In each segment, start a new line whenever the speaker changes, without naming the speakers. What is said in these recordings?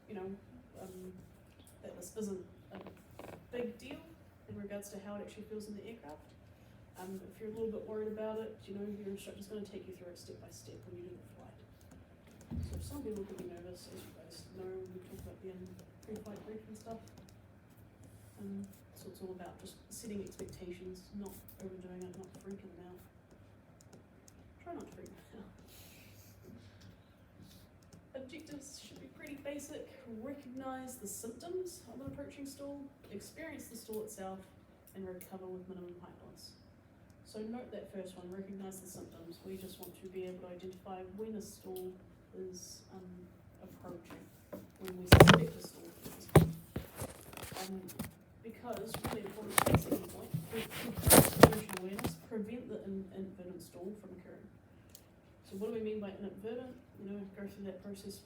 that this isn't a big deal in regards to how it actually feels in the aircraft. If you're a little bit worried about it, your instructor's going to take you through it step by step when you do the flight. So some people could be nervous, as you guys know, we talk about the pre-flight brief and stuff. So it's all about just setting expectations, not overdoing it, not freaking them out. Try not to freak them out. Objectives should be pretty basic. Recognize the symptoms of an approaching stall, experience the stall itself, and recover with minimum height loss. So note that first one, recognize the symptoms. We just want to be able to identify when a stall is approaching, when we suspect a stall is because really important to the second point, situational awareness, prevent the inadvertent stall from occurring. So what do we mean by inadvertent? Go through that process.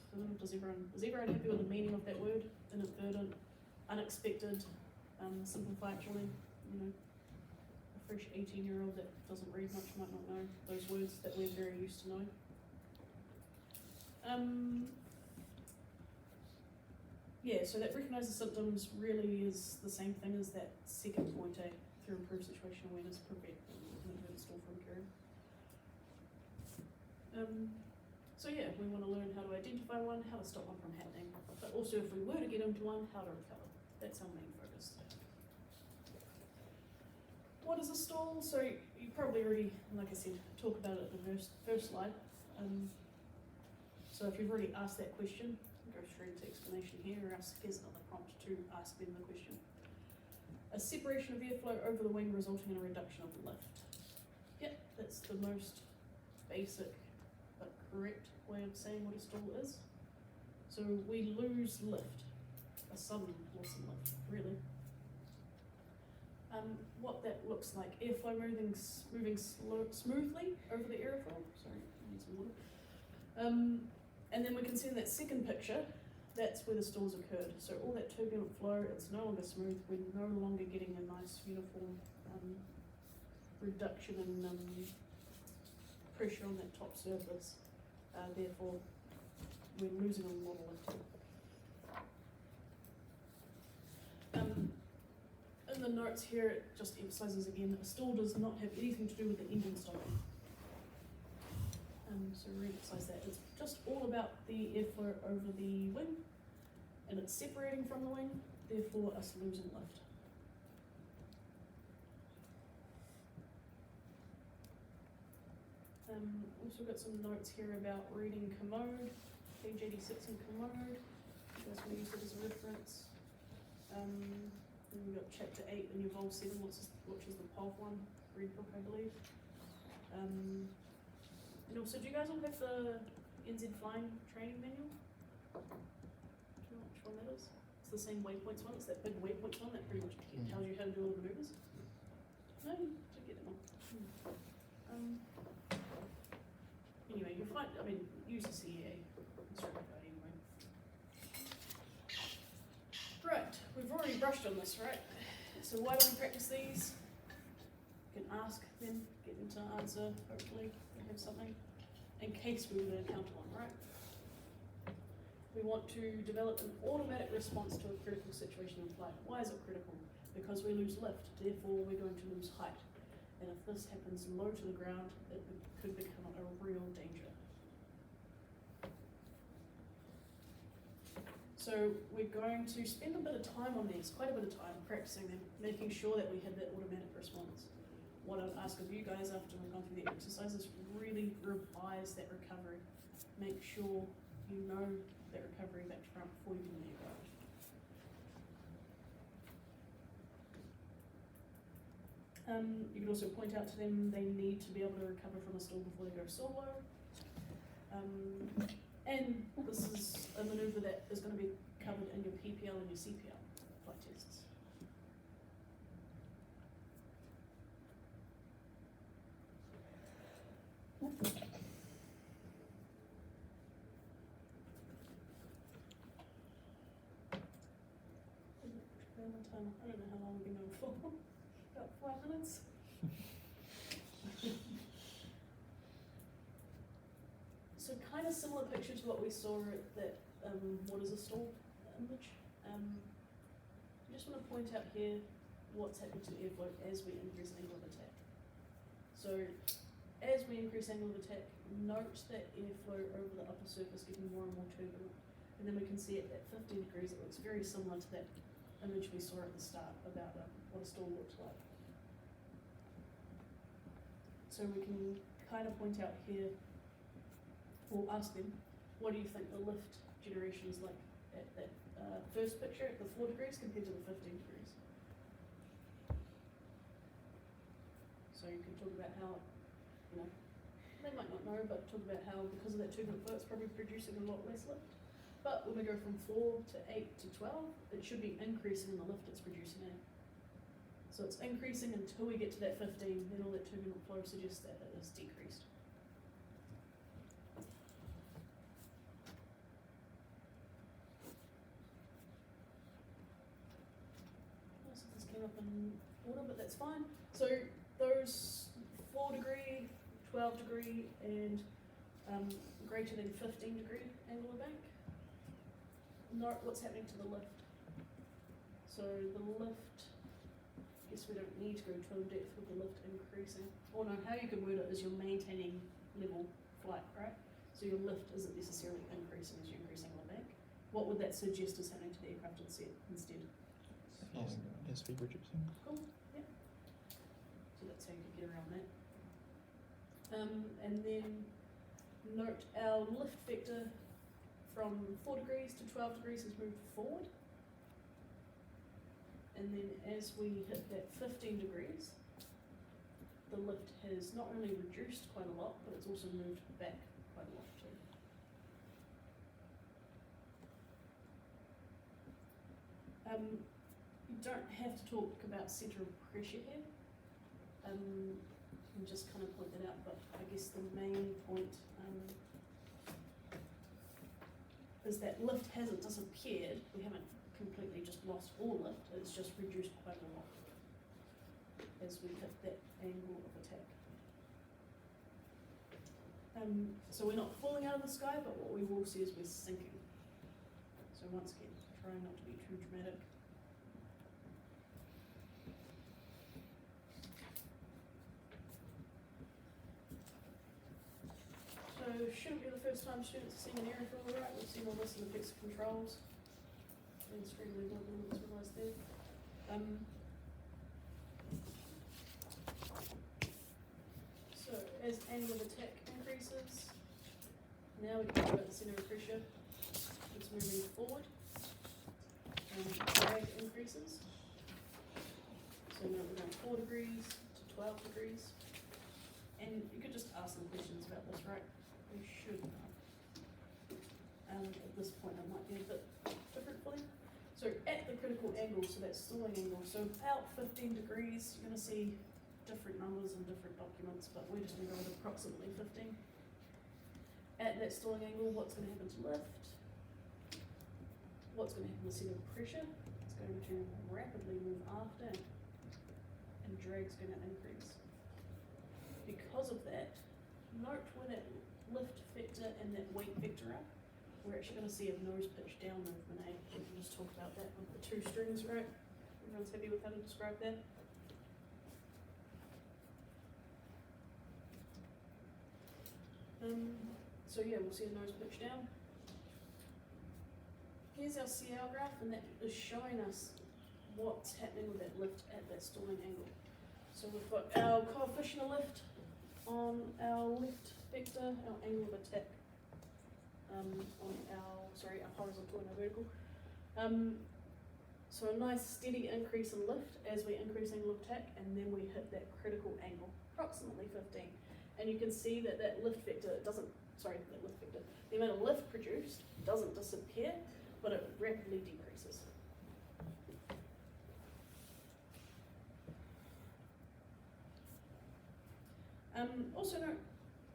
Is everyone happy with the meaning of that word? Inadvertent, unexpected, simplify actually, a fresh 18-year-old that doesn't read much might not know those words that we're very used to knowing. So that recognize the symptoms really is the same thing as that second point, through improved situational awareness, prevent inadvertent stall from occurring. We want to learn how to identify one, how to stop one from happening, but also if we were to get into one, how to recover. That's our main focus today. What is a stall? So you probably already, like I said, talk about it in the first slide. So if you've already asked that question, go straight into explanation here, or else here's another prompt to ask them the question. A separation of airflow over the wing resulting in a reduction of lift. Yep, that's the most basic but correct way of saying what a stall is. So we lose lift, a sudden loss in lift, really. What that looks like, airflow moving smoothly over the airfoil. Sorry, I need some water. And then we can see in that second picture, that's where the stalls occurred. So all that turbulent flow, it's no longer smooth. We're no longer getting a nice uniform reduction in pressure on that top surface. Therefore, we're losing a lot of lift. In the notes here, it just emphasizes again, a stall does not have anything to do with the engine stopping. So re-emphasize that. It's just all about the airflow over the wing, and it's separating from the wing, therefore us losing lift. Also got some notes here about reading Commode, page 86 in Commode. You guys want to use it as a reference. Then we've got chapter 8 in your Vol 7, which is the POV one, read book, I believe. And also, do you guys all have the NZ Flying Training Manual? Do you know which one that is? It's the same waypoints one, it's that big waypoints one that pretty much tells you how to do all the maneuvers. No, you should get it one. Anyway, you'll find, use the CEA instructor guide anyway. Right, we've already brushed on this, right? So why do we practice these? You can ask them, get them to answer, hopefully they have something, in case we were to encounter one, right? We want to develop an automatic response to a critical situation in flight. Why is it critical? Because we lose lift, therefore we're going to lose height. And if this happens low to the ground, it could become a real danger. So we're going to spend a bit of time on these, quite a bit of time practicing them, making sure that we have that automatic response. What I'd ask of you guys after we've gone through the exercises, really revise that recovery. Make sure you know that recovery back to front before you get in the aircraft. You could also point out to them they need to be able to recover from a stall before they go solo. And this is a manoeuvre that is going to be covered in your PPL and your CPL flight tests. I don't know how long we've been going for. About 5 minutes. So kind of similar picture to what we saw at that, what is a stall image. I just want to point out here what's happening to the airflow as we increase angle of attack. So as we increase angle of attack, note that airflow over the upper surface getting more and more turbulent. And then we can see at that 15 degrees, it looks very similar to that image we saw at the start about what a storm looks like. So we can kind of point out here, or ask them, what do you think the lift generation is like at that first picture at the 4 degrees compared to the 15 degrees? So you can talk about how, you know, they might not know, but talk about how because of that turbulent flow, it's probably producing a lot less lift. But when we go from 4 to 8 to 12, it should be increasing in the lift it's producing in. So it's increasing until we get to that 15, then all that turbulent flow suggests that it is decreased. So this came up in order, but that's fine. So those 4 degree, 12 degree, and greater than 15 degree angle of bank. Note what's happening to the lift. So the lift, I guess we don't need to go to depth with the lift increasing. Or no, how you could word it is you're maintaining level flight, right? So your lift isn't necessarily increasing as you're increasing the bank. What would that suggest is happening to the aircraft instead?
Speed reducing.
Cool, yeah. So that's how you could get around that. And then note our lift vector from 4 degrees to 12 degrees has moved forward. And then as we hit that 15 degrees, the lift has not only reduced quite a lot, but it's also moved back quite a lot too. You don't have to talk about centre of pressure here. You can just kind of point that out, but I guess the main point is that lift hasn't disappeared. We haven't completely just lost all lift, it's just reduced quite a lot as we hit that angle of attack. So we're not falling out of the sky, but what we will see is we're sinking. So once again, trying not to be too dramatic. So shouldn't be the first time students are seeing an airfield, right? We've seen all this in the fixed controls. And screen level is realised there. So as angle of attack increases, now we can talk about the centre of pressure. It's moving forward. And drag increases. So now we're going 4 degrees to 12 degrees. And you could just ask them questions about this, right? We should know. At this point, it might be a bit different for them. So at the critical angle, so that's stalling angle, so out 15 degrees, you're going to see different numbers in different documents, but we're just going to go with approximately 15. At that stalling angle, what's going to happen to lift? What's going to happen to centre of pressure? It's going to rapidly move after, and drag's going to increase. Because of that, note when that lift vector and that weight vector up, we're actually going to see a nose pitch down movement. We can just talk about that with the 2 strings, right? Everyone's happy with how to describe that? So yeah, we'll see a nose pitch down. Here's our CL graph, and that is showing us what's happening with that lift at that stalling angle. So we've got our coefficient of lift on our left vector, our angle of attack on our horizontal and our vertical. So a nice steady increase in lift as we increase angle of attack, and then we hit that critical angle, approximately 15. And you can see that that lift vector the amount of lift produced doesn't disappear, but it rapidly decreases. Also note,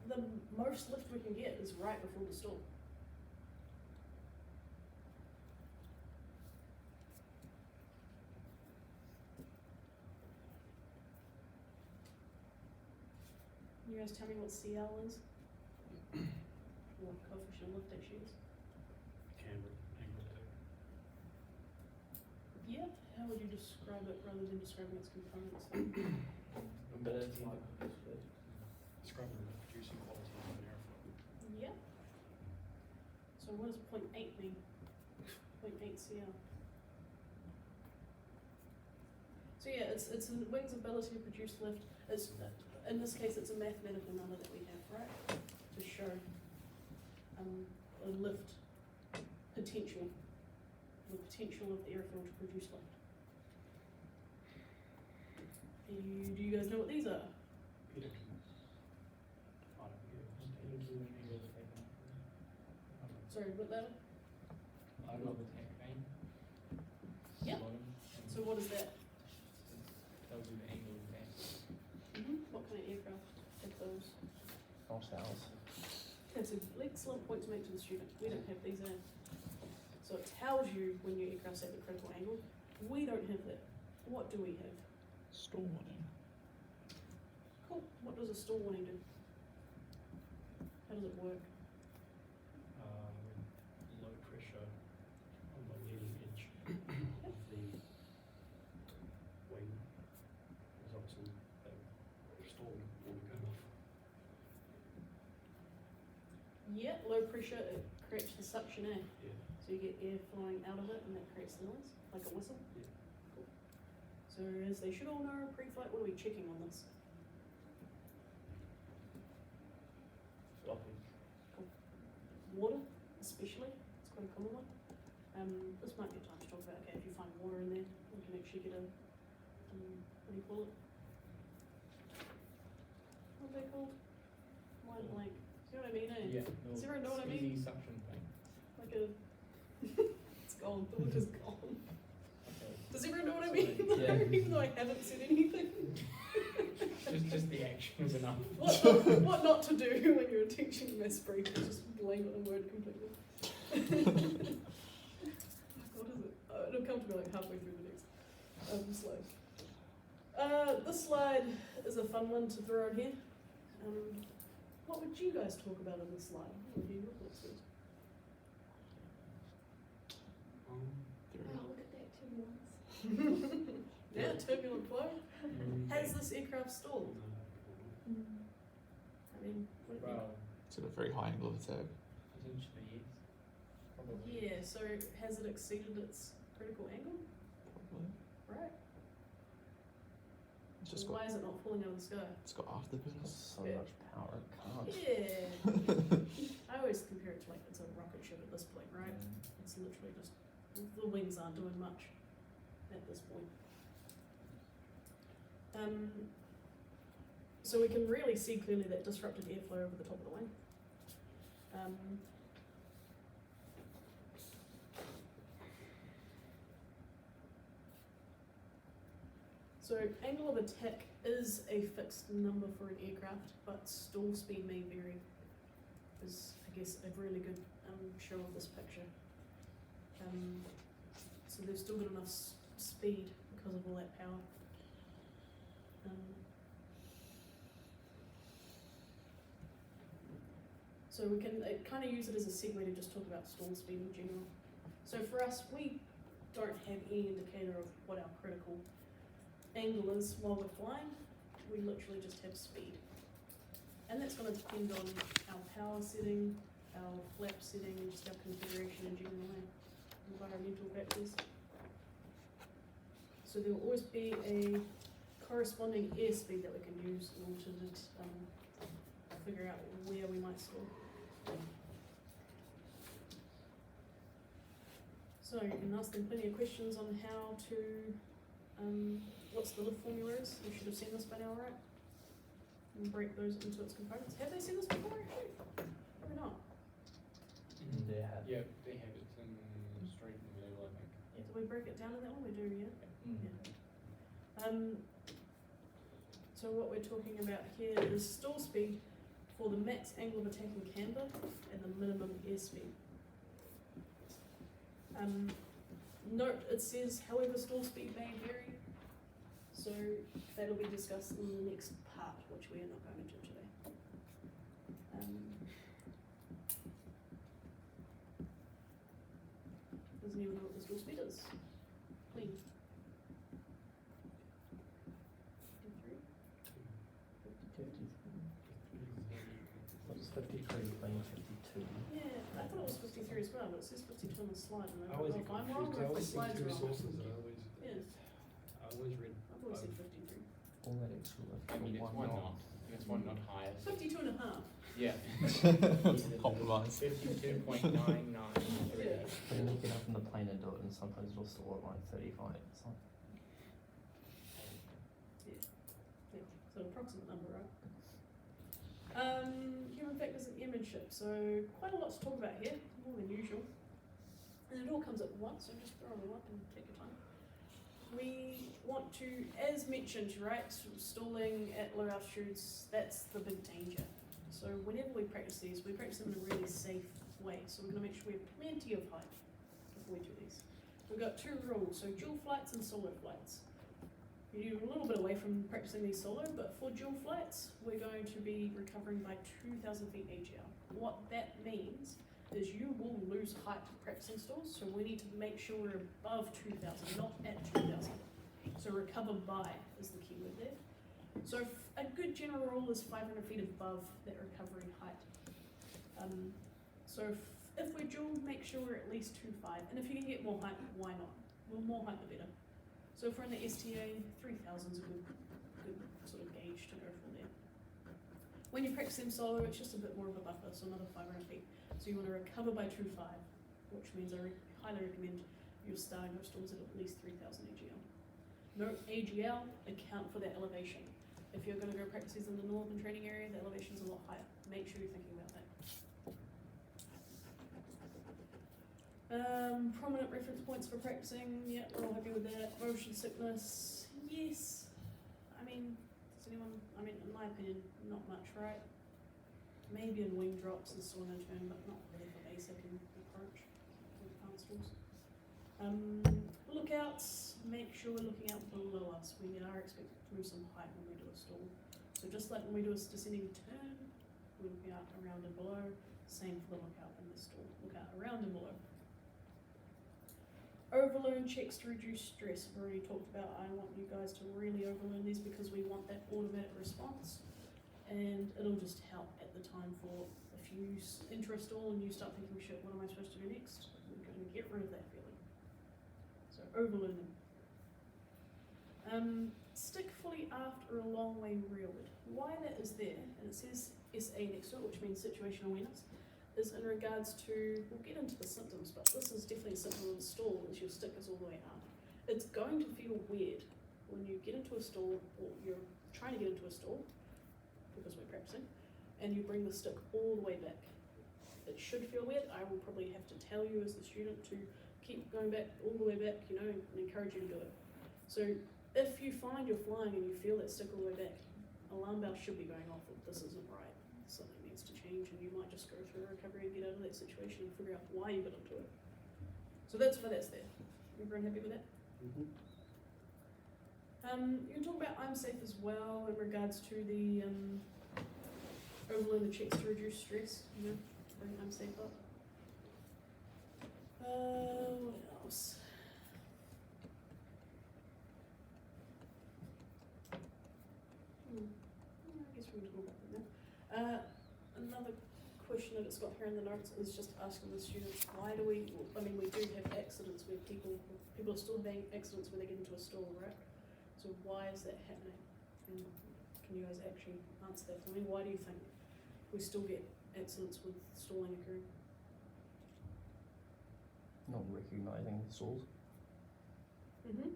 the most lift we can get is right before the storm. You guys tell me what CL is? What coefficient of lift actually is?
Camber, angle of attack.
how would you describe it rather than describing its components?
Ability.
Describing the producing quality of an airflow.
Yeah. So what does 0.8 mean? 0.8 CL. So yeah, it's the wing's ability to produce lift. It's, in this case, it's a mathematical number that we have, right? To show a lift potential, the potential of the airfoil to produce lift. Do you guys know what these are?
Peterson's.
Sorry, what that? Yep. So what is that?
Tells you the angle of the
What kind of aircraft have those?
Ourselves.
That's an excellent point to make to the student. We don't have these in. So it tells you when your aircraft's at the critical angle. We don't have that. What do we have?
Stall warning.
Cool. What does a stall warning do? How does it work?
With low pressure on the leading edge of the wing, there's obviously a stall will go off.
Yeah, low pressure, it creates the suction air.
Yeah.
So you get air flowing out of it and that creates the noise, like a whistle.
Yeah.
Cool. So as they should all know, pre-flight, what are we checking on this?
Floppy.
Water, especially, it's quite a common one. This might be a time to talk about, okay, if you find water in there, we can actually get a, what do you call it? What are they called? Mind blank. See what I mean, eh?
Yeah.
Does everyone know what I
squeezy
mean?
suction thing.
Like a, it's gone, the water's gone.
Okay.
Does everyone know what I mean?
Yeah.
Even though I haven't said anything.
Just the action is enough.
What not to do when you're teaching maths brief is just blank on a word completely. What is it? It'll come to me like halfway through the next slide. This slide is a fun one to throw in here. What would you guys talk about in this slide? What would be your thoughts first?
Look at the turbulence.
Yeah, turbulent flow. Has this aircraft stalled? I mean, what do you think?
Well,
It's at a very high angle of attack.
potentially yes. Probably.
Yeah, so has it exceeded its critical angle?
Probably.
Right.
It's just
Why
got,
is it not falling out of the sky?
it's got afterburners.
So much power, it can't.
Yeah. I always compare it to like it's a rocket ship at this point, right? It's literally just, the wings aren't doing much at this point. So we can really see clearly that disrupted airflow over the top of the wing. So angle of attack is a fixed number for an aircraft, but stall speed may vary. Is, I guess, a really good show of this picture. So they've still got enough speed because of all that power. So we can kind of use it as a segue to just talk about stall speed in general. So for us, we don't have any indicator of what our critical angle is while we're flying. We literally just have speed. And that's going to depend on our power setting, our flap setting, and just our configuration in general, environmental factors. So there will always be a corresponding airspeed that we can use in order to figure out where we might stall. So you can ask them plenty of questions on how to, what's the lift formula is. You should have seen this by now, right? And break those into its components. Have they seen this before actually? Probably not.
They had.
Yeah, they have it in straight in the middle, I think.
Yeah, do we break it down in that one? We do, yeah?
Mm.
So what we're talking about here is stall speed for the max angle of attack in camber and the minimum airspeed. Note it says, however, stall speed may vary. So that'll be discussed in the next part, which we are not going into today. Doesn't even know what the stall speed is. Clean. but it says 52 on the slide, and
I
I
always
don't
get
know if I'm
confused,
wrong
'cause
or
I
if the
always see
slides
two
are off.
sources,
Yeah,
I always read,
I've always said 53.
All that extra left
I mean,
for
it's
one
one
knot.
knot. It's one knot higher. So
52 and a half.
yeah.
Compromise.
52.993.
Yeah.
But you look it up in the plane and do it, and sometimes it'll still at like 35. It's like,
Yeah, so approximate number, right? Human factors and airmanship. So quite a lot to talk about here, more than usual. And it all comes at once, so just throw it all up and take your time. We want to, as mentioned, right, stalling at low altitudes, that's the big danger. So whenever we practice these, we practice them in a really safe way. So we're going to make sure we have plenty of height before we do these. We've got two rules, so dual flights and solo flights. You're a little bit away from practicing these solo, but for dual flights, we're going to be recovering by 2,000 feet AGL. What that means is you will lose height practicing stalls, so we need to make sure we're above 2,000, not at 2,000. So recover by is the key word there. So a good general rule is 500 feet above that recovery height. So if we're dual, make sure we're at least 2.5, and if you can get more height, why not? Well, more height the better. So if we're in the STA, 3,000 is a good sort of gauge to go from there. When you practice them solo, it's just a bit more of a buffer, so another 500 feet. So you want to recover by 2.5, which means I highly recommend you're starting your stalls at least 3,000 AGL. Note AGL, account for that elevation. If you're going to go practice these in the northern training area, the elevation's a lot higher. Make sure you're thinking about that. Prominent reference points for practicing, yeah, we're all happy with that. Motion sickness, yes. I mean, does anyone, in my opinion, not much, right? Maybe in wing drops and swing and turn, but not really for basic and approach with advanced tools. Lookouts, make sure we're looking out below us. We are expected to move some height when we do a stall. So just like when we do a descending turn, we're looking out around and below. Same for the lookout in the stall. Look out around and below. Overlearn checks to reduce stress. I've already talked about, I want you guys to really overlearn these because we want that automatic response, and it'll just help at the time for if you enter a stall and you start thinking, shit, what am I supposed to do next? We're going to get rid of that feeling. So overlearn them. Stick fully aft or a long way rearward. Why that is there, and it says SA next to it, which means situational awareness, is in regards to, we'll get into the symptoms, but this is definitely a symptom of a stall, is your stick is all the way up. It's going to feel weird when you get into a stall, or you're trying to get into a stall, because we're practicing, and you bring the stick all the way back. It should feel weird. I will probably have to tell you as the student to keep going back, all the way back, you know, and encourage you to do it. So if you find you're flying and you feel that stick all the way back, alarm bell should be going off if this isn't right. Something needs to change, and you might just go through a recovery and get out of that situation and figure out why you got into it. So that's why that's there. Everyone happy with that?
mm-hmm.
You can talk about I'm safe as well in regards to the overlearn the checks to reduce stress. You know, bring I'm safe up. What else? I guess we can talk about that now. Another question that it's got here in the notes is just asking the students, why do we do have accidents where people are still having accidents when they get into a stall, right? So why is that happening? And can you guys actually answer that for me? Why do you think we still get accidents with stalling occurring?
not recognising the stalls.
Mm-hmm.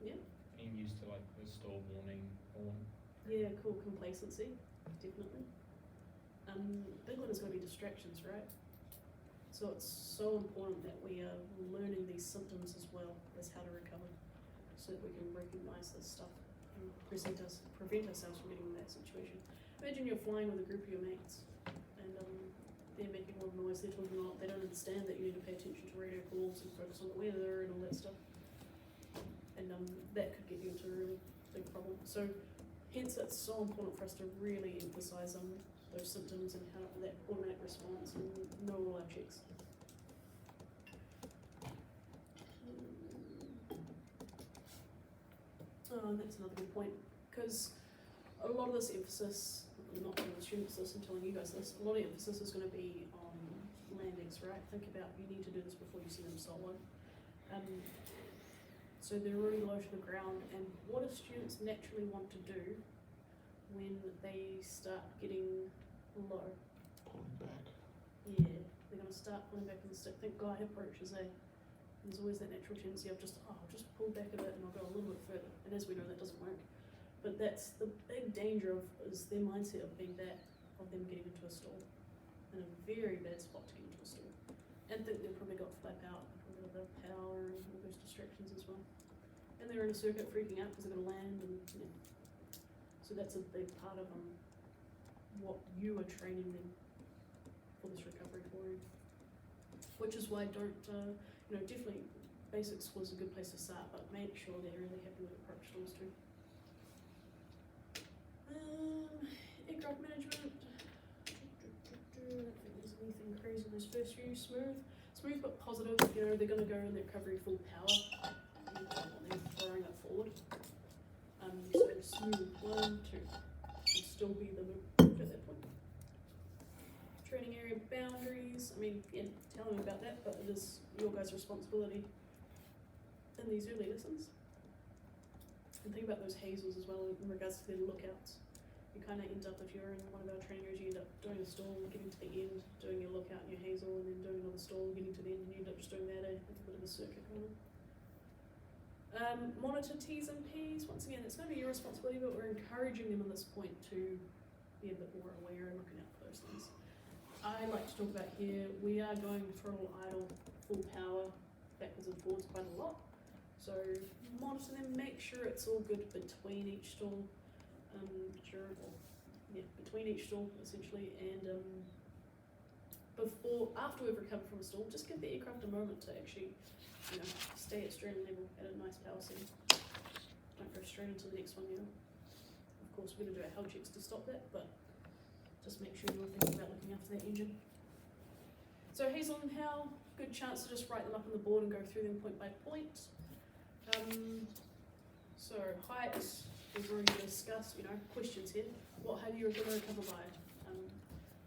Being used to like the stall warning horn.
Yeah, cool. Complacency, definitely. Big one is going to be distractions, right? So it's so important that we are learning these symptoms as well as how to recover, so that we can recognise this stuff and prevent ourselves from getting in that situation. Imagine you're flying with a group of your mates, and they're making a lot of noise. They're talking a lot. They don't understand that you need to pay attention to radio calls and focus on the weather and all that stuff. And that could get you into a really big problem. So hence it's so important for us to really emphasise on those symptoms and how that automatic response and know all our checks. Oh, and that's another good point, because a lot of this emphasis, I'm not telling the students this, I'm telling you guys this, a lot of emphasis is going to be on landing. this, right? Think about, you need to do this before you send them solo. So they're really low to the ground, and what do students naturally want to do when they start getting low?
Pulling back.
Yeah, they're gonna start pulling back on the stick. Think guide approaches, eh? There's always that natural tendency of I'll just pull back a bit and I'll go a little bit further. And as we know, that doesn't work. But that's the big danger is their mindset of being that, of them getting into a stall. In a very bad spot to get into a stall. And think they've probably got flap out, a bit of power and all those distractions as well. And they're in a circuit freaking out because they're gonna land and yeah. So that's a big part of what you are training them for this recovery for you. Which is why definitely basics was a good place to start, but make sure they're really happy with approach tools too. Aircraft management. I don't think there's anything crazy in this first few. Smooth but positive. They're going to go in their recovery full power. You don't want them throwing it forward. So smooth, 1, 2. And still be the move at that point. Training area boundaries. Tell them about that, but it is your guys' responsibility in these early lessons. And think about those hazels as well in regards to their lookouts. You kind of end up, if you're in one of our training areas, you end up doing a stall, getting to the end, doing your lookout and your hazel, and then doing another stall, getting to the end, and you end up just doing that, like a bit of a circuit kind of. Monitor T's and P's. Once again, it's going to be your responsibility, but we're encouraging them at this point to be a bit more aware and looking out for those things. I like to talk about here, we are going throttle idle, full power, backwards and forwards quite a lot. So monitor them, make sure it's all good between each stall, between each stall essentially, and after we've recovered from a stall, just give the aircraft a moment to actually, stay at strain level at a nice power setting. Don't go straight into the next one, Of course, we're going to do our health checks to stop that, but just make sure you're thinking about looking after that engine. So Hazel and Hal, good chance to just write them up on the board and go through them point by point. So height, we've already discussed, questions here. What height are you going to recover by?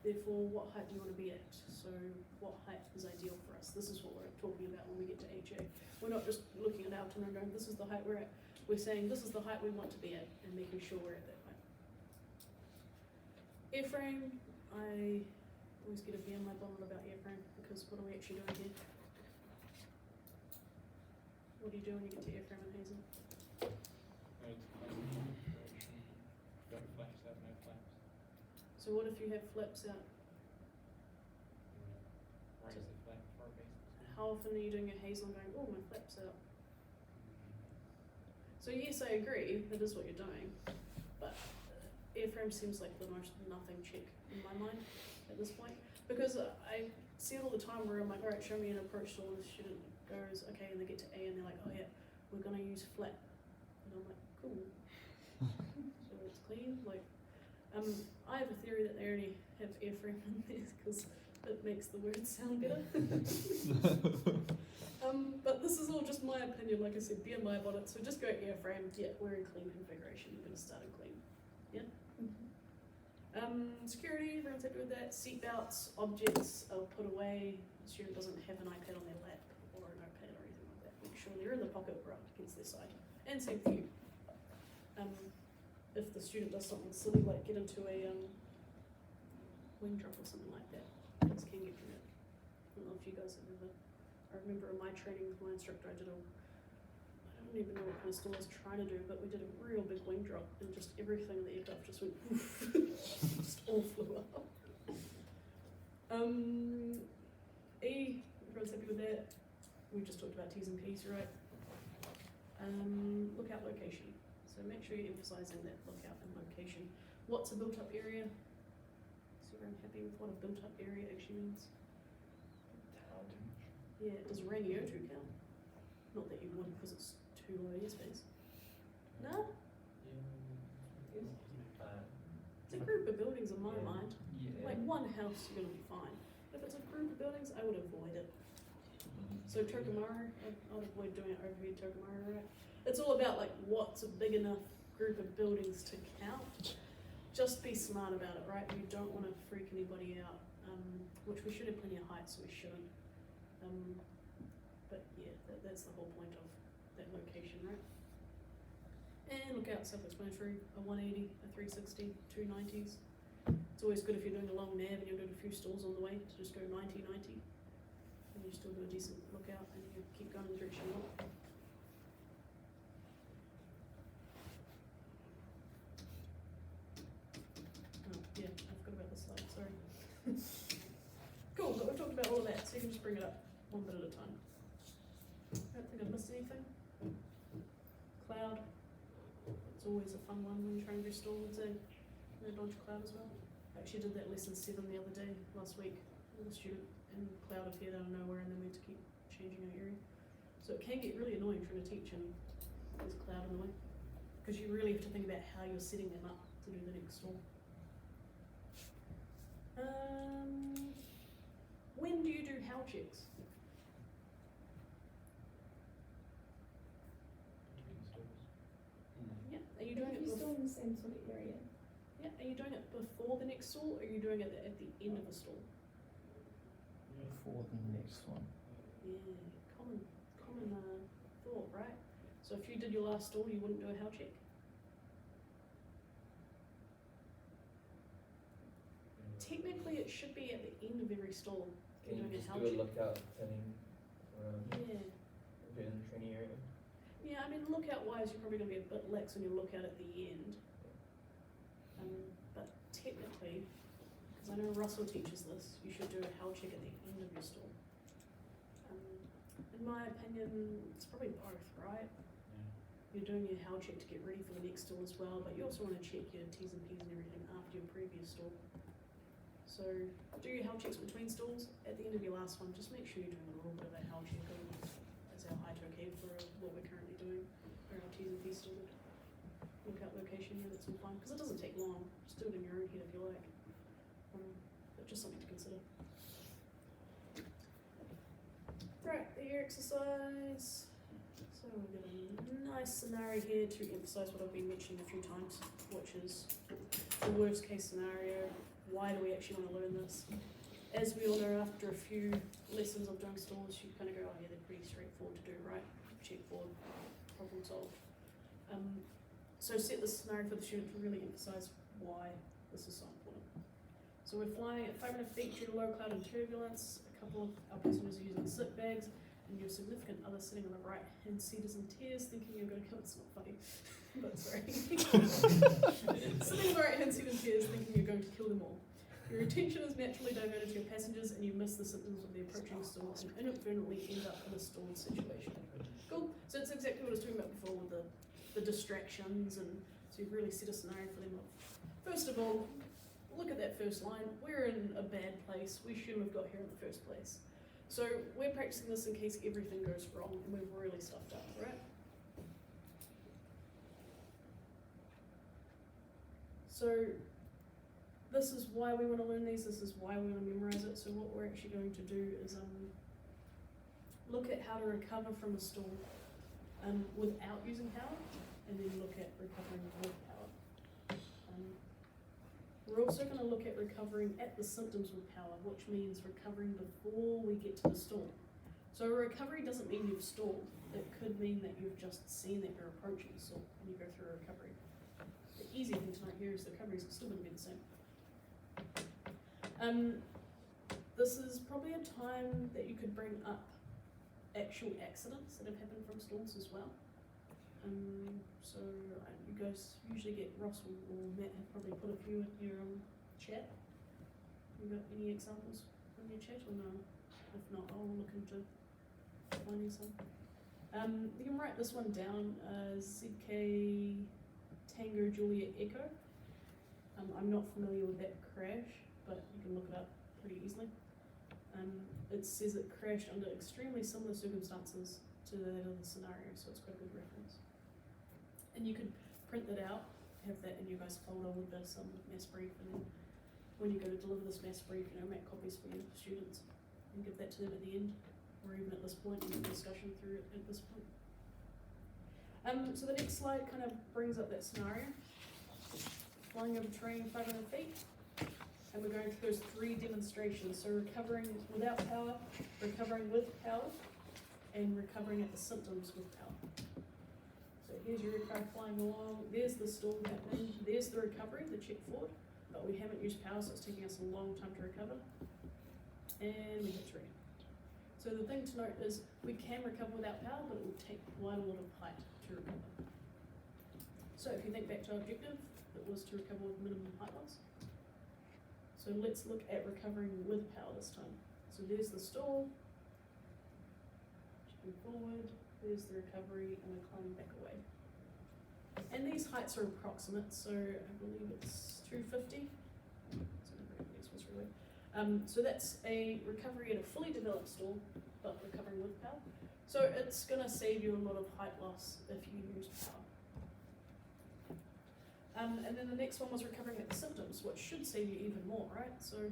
Therefore, what height do you want to be at? So what height is ideal for us? This is what we're talking about when we get to HA. We're not just looking at Alton and going, this is the height we're at. We're saying this is the height we want to be at and making sure we're at that height. Airframe, I always get a bee in my bonnet about airframe because what are we actually doing here? What do you do when you get to airframe and Hazel?
No flaps out, no flaps.
So what if you have flaps out?
Raise the flap for a bit.
How often are you doing your Hazel and going, oh, my flap's out? So yes, I agree, that is what you're doing, but airframe seems like the most nothing check in my mind at this point, because I see it all the time where I'm like, alright, show me an approach tool, and the student goes, okay, and they get to A and they're like, oh yeah, we're gonna use flap, and I'm like, cool, so it's clean, I have a theory that they only have airframe in there because it makes the words sound better. But this is all just my opinion, like I said, be in my about it, so just go airframe, we're in clean configuration, you're going to start in clean, security, everyone's happy with that. Seatbelts, objects are put away, the student doesn't have an iPad on their lap or a notepad or anything like that, make sure they're in the pocket right against their side, and same for you. If the student does something silly like get into a wing drop or something like that, things can get from it. I don't know if you guys have ever, I remember in my training with my instructor, I don't even know what kind of stall I was trying to do, but we did a real big wing drop and just everything in the aircraft just went poof, just all flew up. E, everyone's happy with that. We just talked about T's and P's, right? Lookout location. So make sure you're emphasising that lookout and location. What's a built-up area? So I'm happy with what a built-up area actually means. Yeah, does Rangiotu count? Not that you would because it's too low airspace. No? It's a group of buildings in my mind. Like one house, you're going to be fine. If it's a group of buildings, I would avoid it. So Tokomaru, I would avoid doing it over here, Tokomaru, right? It's all about like what's a big enough group of buildings to count. Just be smart about it, right? You don't want to freak anybody out which we should have plenty of height, so we shouldn't. But yeah, that's the whole point of that location, right? And look out, self-explanatory, a 180, a 360, two 90s. It's always good if you're doing a long nav and you're doing a few stalls on the way to just go 90, 90. And you still do a decent lookout and you keep going in the direction you want. Oh, yeah, I forgot about this slide, sorry. Cool, but we've talked about all of that, so you can just bring it up one bit at a time. I don't think I've missed anything. Cloud. It's always a fun one when you're trying to do stalls and dodge cloud as well. I actually did that lesson 7 the other day, last week, with a student, and cloud appeared out of nowhere and then we had to keep changing our area. So it can get really annoying trying to teach and there's cloud in the way. Because you really have to think about how you're setting them up to do the next stall. When do you do how checks?
Between stalls.
Yeah, are you doing it
You're still
before?
in the same sort of area.
Yeah, are you doing it before the next stall or are you doing it at the end of the stall?
Before the next one.
Yeah, common thought, right? So if you did your last stall, you wouldn't do a how check? Technically, it should be at the end of every stall.
Can
You're
you
doing a
just
how
do a
check.
lookout turning around
Yeah.
if you're in the training area?
Yeah, I mean, lookout wise, you're probably going to be a bit lax on your lookout at the end. But technically, because I know Russell teaches this, you should do a how check at the end of your stall. In my opinion, it's probably both, right? You're doing your how check to get ready for the next stall as well, but you also want to check your T's and P's and everything after your previous stall. So do your how checks between stalls. At the end of your last one, just make sure you're doing a little bit of a how check as our height okay for what we're currently doing, or our T's and P's still good. Lookout location, yeah, that's all fine, because it doesn't take long. Just do it in your own head if you like. But just something to consider. Right, the ear exercise. So we've got a nice scenario here to emphasize what I've been mentioning a few times, which is the worst case scenario. Why do we actually want to learn this? As we all know, after a few lessons of doing stalls, you kind of go, oh yeah, they're pretty straightforward to do, right? Check forward, problem solved. So set this scenario for the student to really emphasize why this is so important. So we're flying at 500 feet due to low cloud and turbulence. A couple of our passengers are using slip bags, and your significant other sitting on the right hand seat is in tears, thinking you're going to kill. It's not funny, but sorry. Sitting on the right hand seat in tears, thinking you're going to kill them all. Your attention is naturally diverted to your passengers, and you miss the symptoms of the approaching stall, and inadvertently end up in a stalled situation. Cool. So it's exactly what I was talking about before with the distractions, and so you've really set a scenario for them. First of all, look at that first line. We're in a bad place. We shouldn't have got here in the first place. So we're practicing this in case everything goes wrong and we've really stuffed up, right? So this is why we want to learn these. This is why we want to memorize it. So what we're actually going to do is look at how to recover from a stall without using power, and then look at recovering with power. We're also going to look at recovering at the symptoms with power, which means recovering before we get to the stall. So a recovery doesn't mean you've stalled. It could mean that you've just seen that you're approaching the stall and you go through a recovery. The easy thing to note here is the recoveries are still going to be the same. This is probably a time that you could bring up actual accidents that have happened from stalls as well. So you guys usually get Ross or Matt have probably put a few in your chat. You got any examples in your chat or no? If not, I'll look into finding some. You can write this one down, ZK Tango Juliet Echo. I'm not familiar with that crash, but you can look it up pretty easily. It says it crashed under extremely similar circumstances to that of the scenario, so it's quite a good reference. And you could print that out, have that in your guys' folder with this mass brief, and then when you go to deliver this mass brief, make copies for your students and give that to them at the end, or even at this point in the discussion through it at this point. So the next slide kind of brings up that scenario. Flying over terrain 500 feet. and we're going through those 3 demonstrations. So recovering without power, recovering with power, and recovering at the symptoms with power. So here's your car flying along, there's the stall happening, there's the recovery, the check forward, but we haven't used power, so it's taking us a long time to recover. And we hit 3. So the thing to note is we can recover without power, but it will take quite a lot of height to recover. So if you think back to our objective, it was to recover with minimum height loss. So let's look at recovering with power this time. So there's the stall, chipping forward, there's the recovery, and we're climbing back away. And these heights are approximate, so I believe it's 250. So that's a recovery at a fully developed stall, but recovering with power. So it's going to save you a lot of height loss if you use power. And then the next one was recovering at the symptoms, which should save you even more, right? So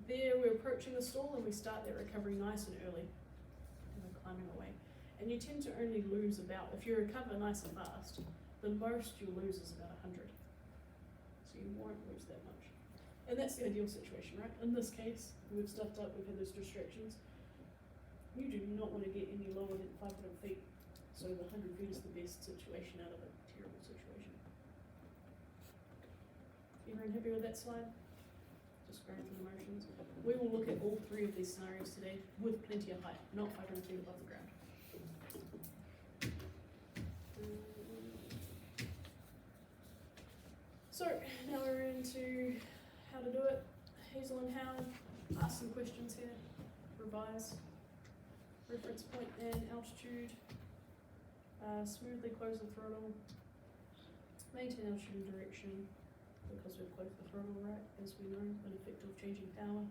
there we're approaching the stall and we start that recovery nice and early, and we're climbing away. And you tend to only lose about, if you recover nice and fast, the most you'll lose is about 100. So you won't lose that much. And that's the ideal situation, right? In this case, we've stuffed up, we've had those distractions. You do not want to get any lower than 500 feet. So the 100 feet is the best situation out of a terrible situation. Everyone happy with that slide? Just going through the motions. We will look at all 3 of these scenarios today with plenty of height, not 500 feet above the ground. So now we're into how to do it. Hazel and Hal, ask some questions here, revise, reference point and altitude, smoothly close the throttle, maintain altitude and direction, because we've closed the throttle right, as we know, an effect of changing power.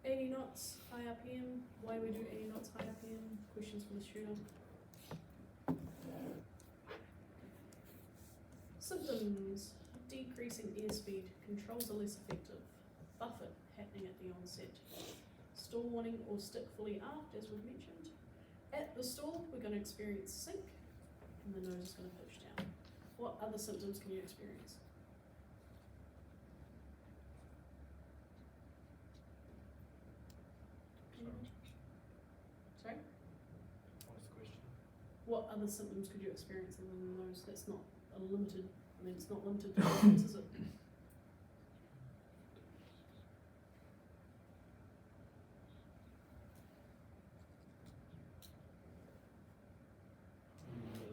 80 knots, high RPM, why we do 80 knots, high RPM, questions from the shooter. Symptoms. Decreasing airspeed, controls are less effective. Buffet happening at the onset. Stall warning or stick fully aft, as we've mentioned. At the stall, we're going to experience sink, and the nose is going to pitch down. What other symptoms can you experience? Sorry?
What was the question?
What other symptoms could you experience other than those? That's not unlimited. I mean, it's not limited to those, is it?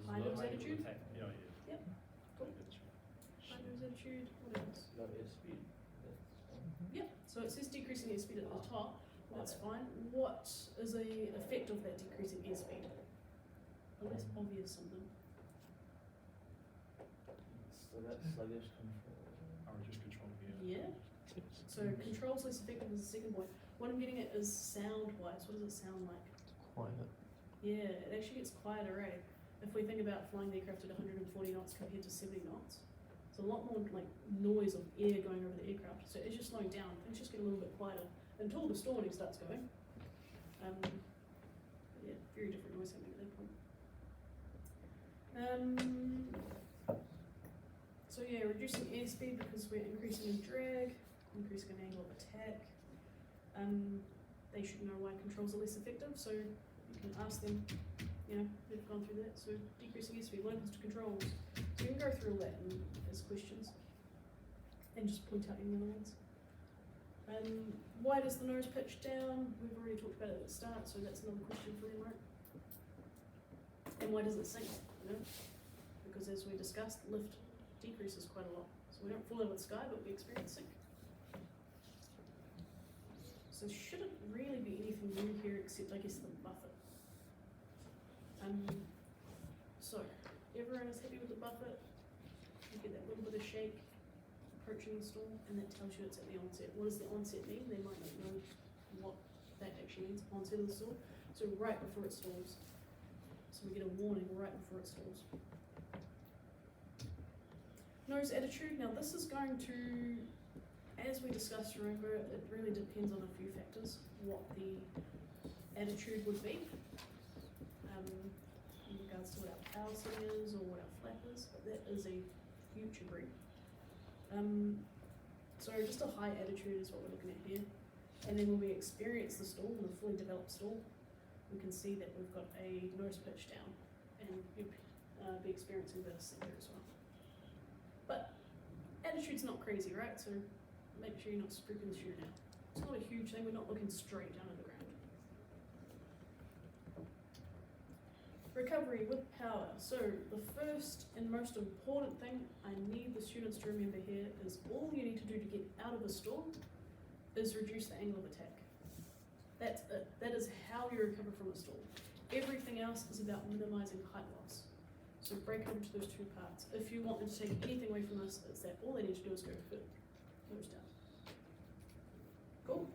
High nose attitude?
Yeah.
Yep. Cool. High nose attitude, what else?
Low airspeed.
Yep, so it says decreasing airspeed at the top, that's fine. What is the effect of that decreasing airspeed? A less obvious symptom.
So that's sluggish control.
I was just controlling the
Yeah. So control's less effective is the second point. What I'm getting at is sound-wise, what does it sound like?
Quiet.
Yeah, it actually gets quieter, eh? If we think about flying the aircraft at 140 knots compared to 70 knots, it's a lot more like noise of air going over the aircraft. So as you're slowing down, things just get a little bit quieter until the stall warning starts going. Yeah, very different noise happening at that point. So yeah, reducing airspeed because we're increasing in drag, increasing an angle of attack. They should know why controls are less effective, so you can ask them, you know, they've gone through that. So decreasing airspeed, what happens to controls? So you can go through all that as questions and just point out any other ones. Why does the nose pitch down? We've already talked about it at the start, so that's another question for them, right? And why does it sink? You know? Because as we discussed, lift decreases quite a lot. So we don't fall out of the sky, but we experience sink. So shouldn't really be anything new here except I guess the buffet. So everyone is happy with the buffet. You get that little bit of shake approaching the stall, and that tells you it's at the onset. What does the onset mean? They might not know what that actually means, onset of the stall. So right before it stalls. So we get a warning right before it stalls. Nose attitude. Now this is going to, as we discussed, remember, it really depends on a few factors, what the attitude would be, in regards to what our power setting is or what our flap is, but that is a future brief. So So just a high attitude is what we're looking at here. And then when we experience the stall, the fully developed stall, we can see that we've got a nose pitch down, and you'll be experiencing this there as well. But attitude's not crazy, right? So make sure you're not spooking the student out. It's not a huge thing, we're not looking straight down at the ground. Recovery with power. So the first and most important thing I need the students to remember here is all you need to do to get out of a stall is reduce the angle of attack. That's it. That is how you recover from a stall. Everything else is about minimizing height loss. So break it into those two parts. If you want them to take anything away from this, it's that all they need to do is go foot, nose down. Cool.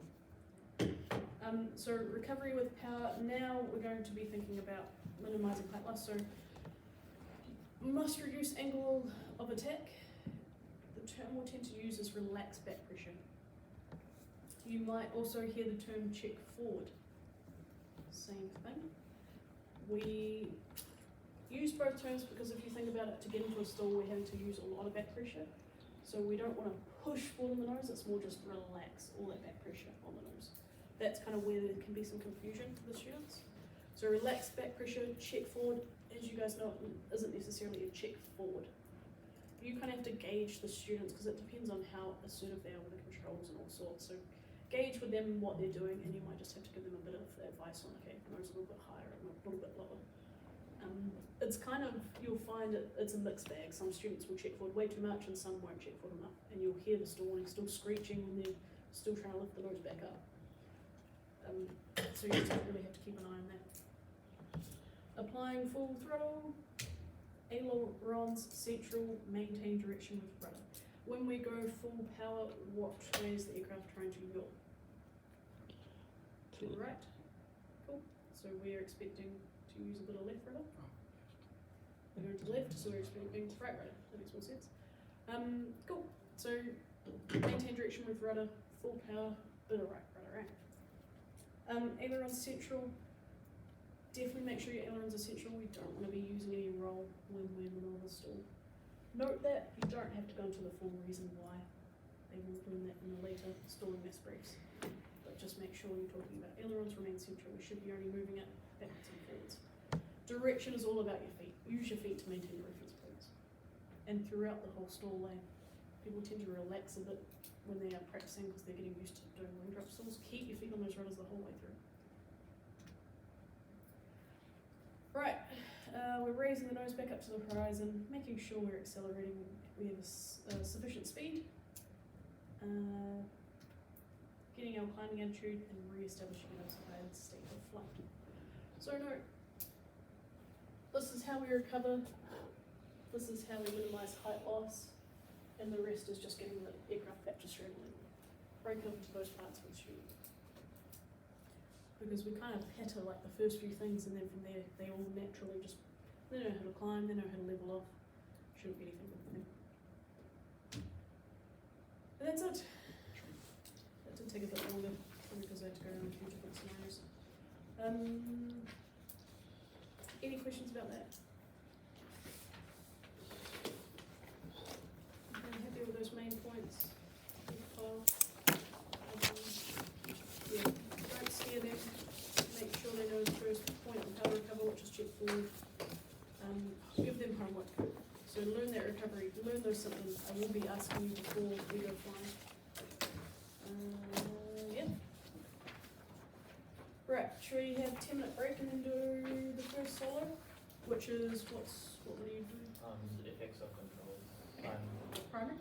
So recovery with power. Now we're going to be thinking about minimizing height loss. So must reduce angle of attack. The term we'll tend to use is relax back pressure. You might also hear the term check forward. Same thing. We use both terms because if you think about it, to get into a stall we're having to use a lot of back pressure. So we don't want to push forward on the nose, it's more just relax all that back pressure on the nose. That's kind of where there can be some confusion for the students. So relax back pressure, check forward, as you guys know, isn't necessarily a check forward. You kind of have to gauge the students because it depends on how assertive they are with the controls and all sorts. So gauge with them what they're doing, and you might just have to give them a bit of advice on, okay, nose a little bit higher and a little bit lower. It's kind of, you'll find it's a mixed bag. Some students will check forward way too much and some won't check forward enough. And you'll hear the stalling still screeching when they're still trying to lift the nose back up. So you just really have to keep an eye on that. Applying full throttle, ailerons central, maintain direction with rudder. When we go full power, what way is the aircraft trying to yaw? To the right. Cool. So we're expecting to use a bit of left rudder. We're going to the left, so we're expecting right rudder. That makes more sense. Cool. So maintain direction with rudder, full power, bit of right rudder, right? Ailerons central. Definitely make sure your ailerons are central. We don't want to be using any roll when we're in the middle of the stall. Note that you don't have to go into the full reason why. They will learn that in the later stalling mass briefs. But just make sure you're talking about ailerons remain central. We should be only moving it backwards and forwards. Direction is all about your feet. Use your feet to maintain the reference points. And throughout the whole stall lane, people tend to relax a bit when they are practicing because they're getting used to doing wing drop stalls. Keep your feet on those rudders the whole way through. Right, we're raising the nose back up to the horizon, making sure we're accelerating, we have a sufficient speed, getting our climbing attitude and re-establishing a desired state of flight. So note, this is how we recover, this is how we minimise height loss, and the rest is just getting the aircraft back to straight line. Break it into those parts with the student. Because we kind of patter like the first few things, and then from there they all naturally just, they know how to climb, they know how to level off. Shouldn't be anything with them. And that's it. That did take a bit longer because I had to go around a few different scenarios. Any questions about that? I'm happy with those main points. Yeah, don't scare them. Make sure they know the first point on how to recover, which is check forward. Give them homework. So learn that recovery, learn those symptoms. I will be asking you before we go flying. Yeah. Right, should we have 10-minute break and then do the first solo? Which is, what do you do?
The effects of controls.
Primer?